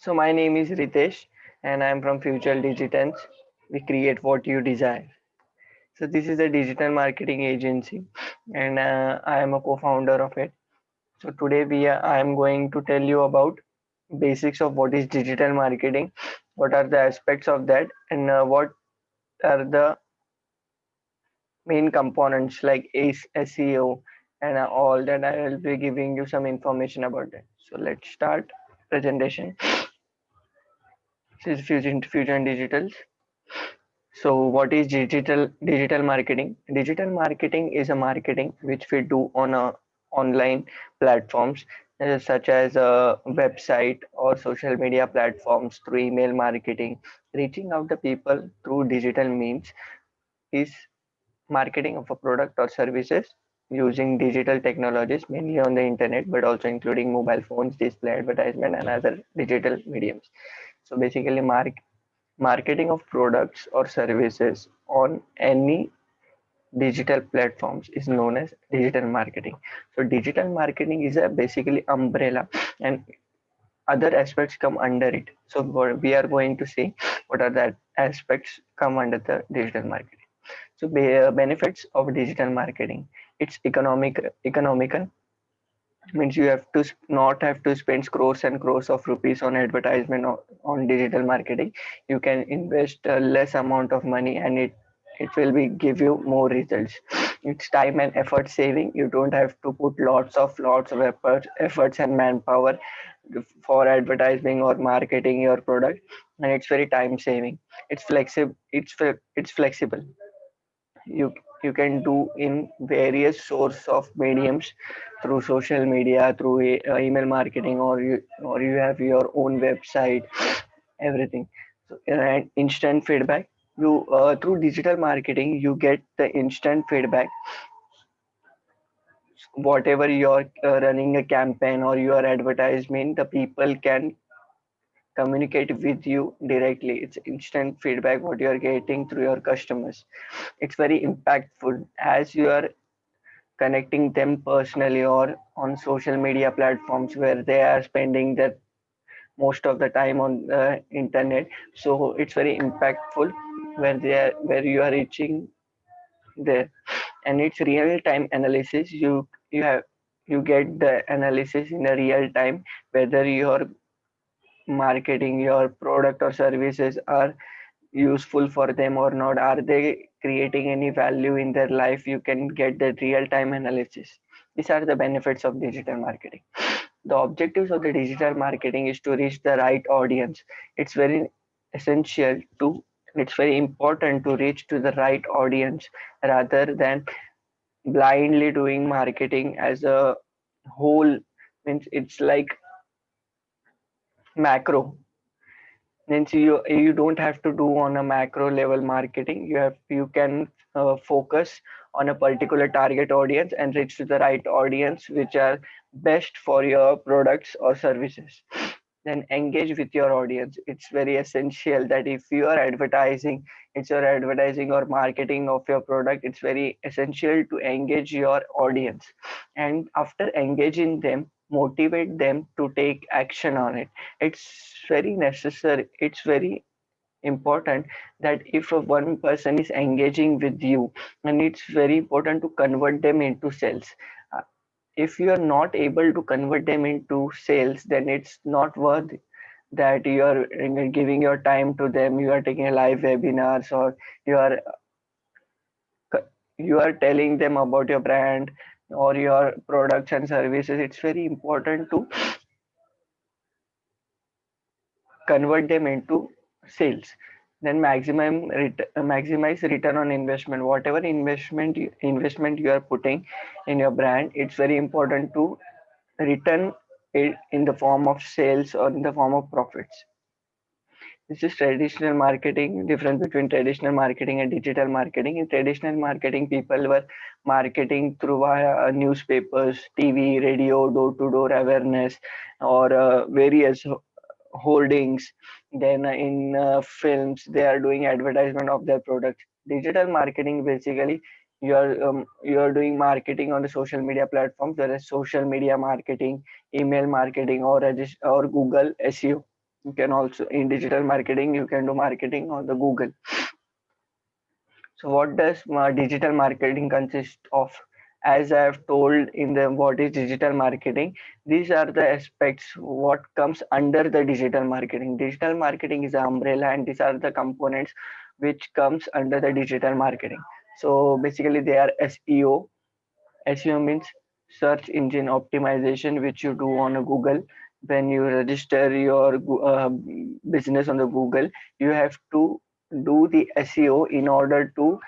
So my name is Ritesh and I'm from Future Digitals. We create what you desire. So this is a digital marketing agency and I am a co-founder of it. So today I am going to tell you about basics of what is digital marketing, what are the aspects of that and what are the main components like SEO and all that. I will be giving you some information about that. So let's start presentation. This is Fusion Digital. So what is digital marketing? Digital marketing is a marketing which we do on a online platforms such as a website or social media platforms through email marketing. Reaching out to people through digital means is marketing of a product or services using digital technologies mainly on the internet but also including mobile phones, display advertisement and other digital mediums. So basically marketing of products or services on any digital platforms is known as digital marketing. So digital marketing is a basically umbrella and other aspects come under it. So we are going to see what are the aspects come under the digital marketing. So benefits of digital marketing. It's economical, means you have to not have to spend crores and crores of rupees on advertisement on digital marketing. You can invest a less amount of money and it will be give you more results. It's time and effort saving. You don't have to put lots of efforts and manpower for advertising or marketing your product, and it's very time saving. It's flexible. You you can do in various source of mediums through social media, through email marketing, or you have your own website, everything. So and instant feedback. You through digital marketing you get the instant feedback. Whatever you're running a campaign or your advertisement, the people can communicate with you directly. It's instant feedback what you are getting through your customers. It's very impactful as you are connecting them personally or on social media platforms where they are spending their most of the time on the internet. So it's very impactful where you are reaching there. And it's real time analysis. You get the analysis in a real time whether your marketing your product or services are useful for them or not. Are they creating any value in their life? You can get the real time analysis. These are the benefits of digital marketing. The objectives of the digital marketing is to reach the right audience. It's very essential to it's very important to reach to the right audience rather than blindly doing marketing as a whole. Means it's like macro. Means you don't have to do on a macro level marketing. You can focus on a particular target audience and reach to the right audience which are best for your products or services. Then engage with your audience. It's very essential that if you are advertising, it's your advertising or marketing of your product, it's very essential to engage your audience, and after engaging them motivate them to take action on it. It's very necessary, it's very important that if one person is engaging with you, and it's very important to convert them into sales. Uh, if you are not able to convert them into sales, then it's not worth that you are giving your time to them. You are taking live webinars, or you are you are telling them about your brand or your products and services. It's very important to convert them into sales. Then maximize return on investment. Whatever investment you are putting in your brand, it's very important to return it in the form of sales or in the form of profits. This is traditional marketing. Difference between traditional marketing and digital marketing. In traditional marketing, people were marketing through via newspapers, TV, radio, door-to-door awareness, or various holdings. Then in films they are doing advertisement of their products. Digital marketing basically you are doing marketing on the social media platforms. There is social media marketing, email marketing, or Google SEO. You can also, in digital marketing, you can do marketing on the Google. So what does digital marketing consist of? As I have told in the what is digital marketing, these are the aspects what comes under the digital marketing. Digital marketing is an umbrella, and these are the components which comes under the digital marketing. So basically, they are SEO. SEO means search engine optimization, which you do on a Google. When you register your business on the Google, you have to do the SEO in order to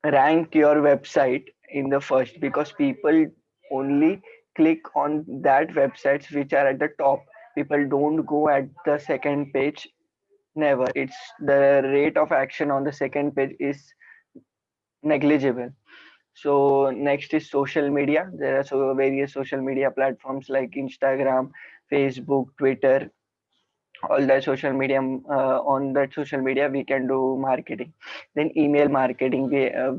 rank your website in the first, because people only click on that websites which are at the top. People don't go at the second page. Never. It's the rate of action on the second page is negligible. So next is social media. There are so various social media platforms like Instagram, Facebook, Twitter, all the social media. On that social media we can do marketing. Then email marketing,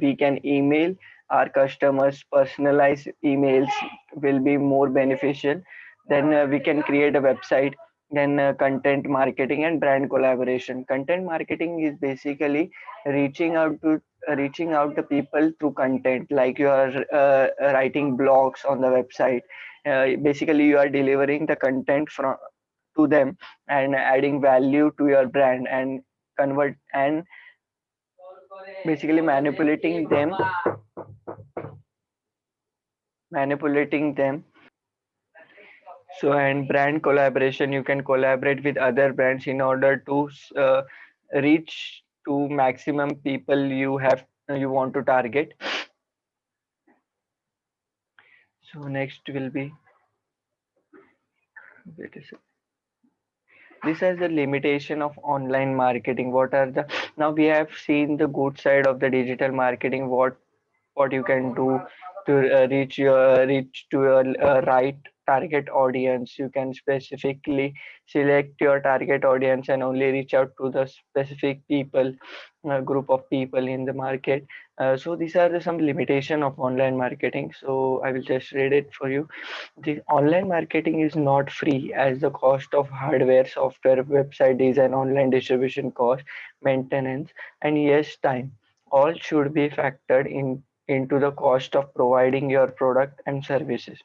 we can email our customers. Personalized emails will be more beneficial. Then we can create a website. Then content marketing and brand collaboration. Content marketing is basically reaching out to reaching out to people through content, like you are writing blogs on the website. Basically you are delivering the content from to them and adding value to your brand, and convert and basically manipulating them. So, and brand collaboration, you can collaborate with other brands in order to reach to maximum people you want to target. So next will be, wait a second. This is the limitation of online marketing. What are the, now we have seen the good side of the digital marketing, what you can do to reach to your right target audience. You can specifically select your target audience and only reach out to the specific people, group of people in the market. So these are some limitation of online marketing. So I will just read it for you. The online marketing is not free, as the cost of hardware, software, website design, online distribution cost, maintenance, and yes, time, all should be factored into the cost of providing your product and services.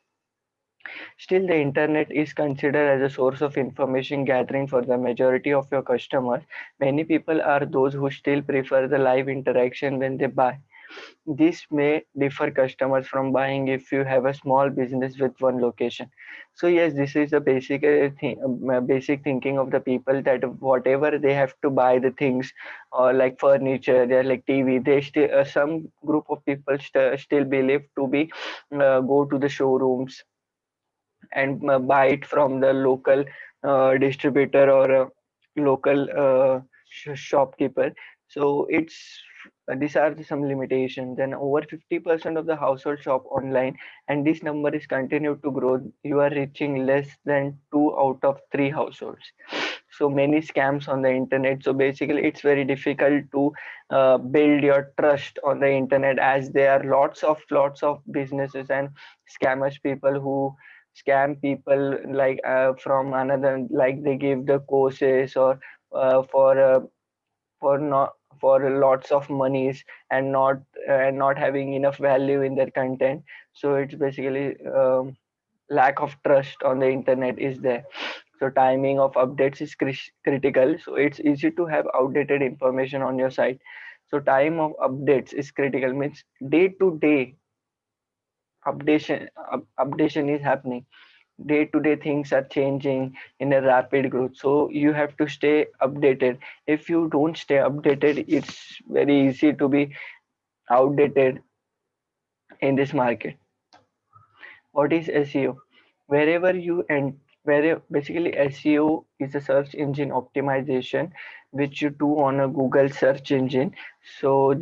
Still, the internet is considered as a source of information gathering for the majority of your customers. Many people are those who still prefer the live interaction when they buy. This may differ customers from buying if you have a small business with one location. So yes, this is the basic basic thinking of the people, that whatever they have to buy the things, or like furniture, they're like TV. They still some group of people still believe to be go to the showrooms and buy it from the local distributor or a local shopkeeper. So it's these are some limitations. Then over 50% of the household shop online, and this number is continued to grow. You are reaching less than 2 out of 3 households. So many scams on the internet. So basically it's very difficult to build your trust on the internet, as there are lots of businesses and scammers, people who scam people, like from another, like they give the courses or for not for lots of monies, and not having enough value in their content. So it's basically lack of trust on the internet is there. So timing of updates is critical. So it's easy to have outdated information on your site. So time of updates is critical, means day to day updation is happening. Day to day things are changing in a rapid growth, so you have to stay updated. If you don't stay updated, it's very easy to be outdated in this market. What is SEO? Wherever you and where basically SEO is a search engine optimization, which you do on a Google search engine. So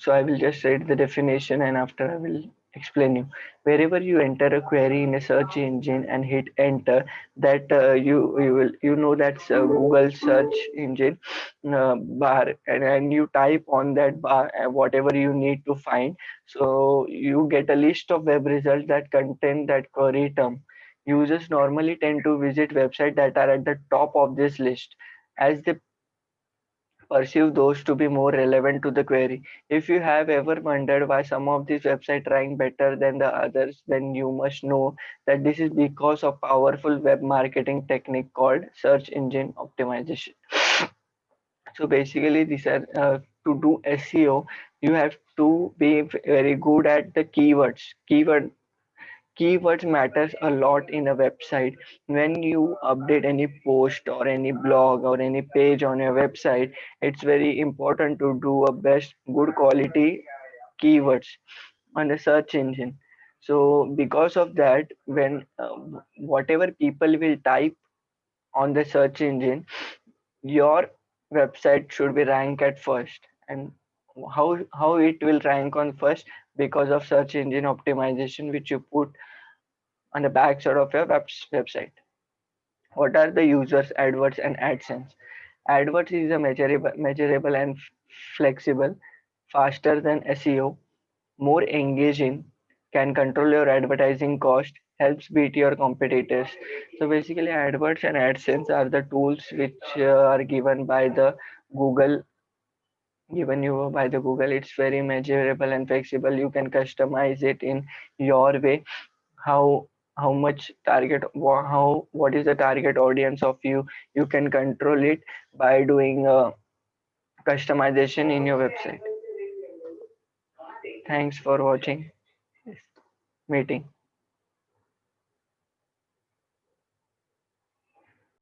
I will just read the definition and after I will explain you. Wherever you enter a query in a search engine and hit enter, that you know that's a Google search engine bar, and you type on that bar whatever you need to find. So you get a list of web results that contain that query term. Users normally tend to visit websites that are at the top of this list as they perceive those to be more relevant to the query. If you have ever wondered why some of these websites rank better than the others, then you must know that this is because of powerful web marketing technique called search engine optimization. So basically, these are to do SEO, you have to be very good at the keywords. Keywords matters a lot in a website. When you update any post or any blog or any page on your website, it's very important to do a best good quality keywords on the search engine. So because of that, when whatever people will type on the search engine, your website should be ranked at first. And how it will rank on first? Because of search engine optimization which you put on the back side of your website. What are the users, AdWords, and AdSense? AdWords is a measurable and flexible, faster than SEO, more engaging, can control your advertising cost, helps beat your competitors. So basically, AdWords and AdSense are the tools which are given you by the Google. It's very measurable and flexible. You can customize it in your way. How much target how what is the target audience of you can control it by doing customization in your website. Thanks for watching this meeting.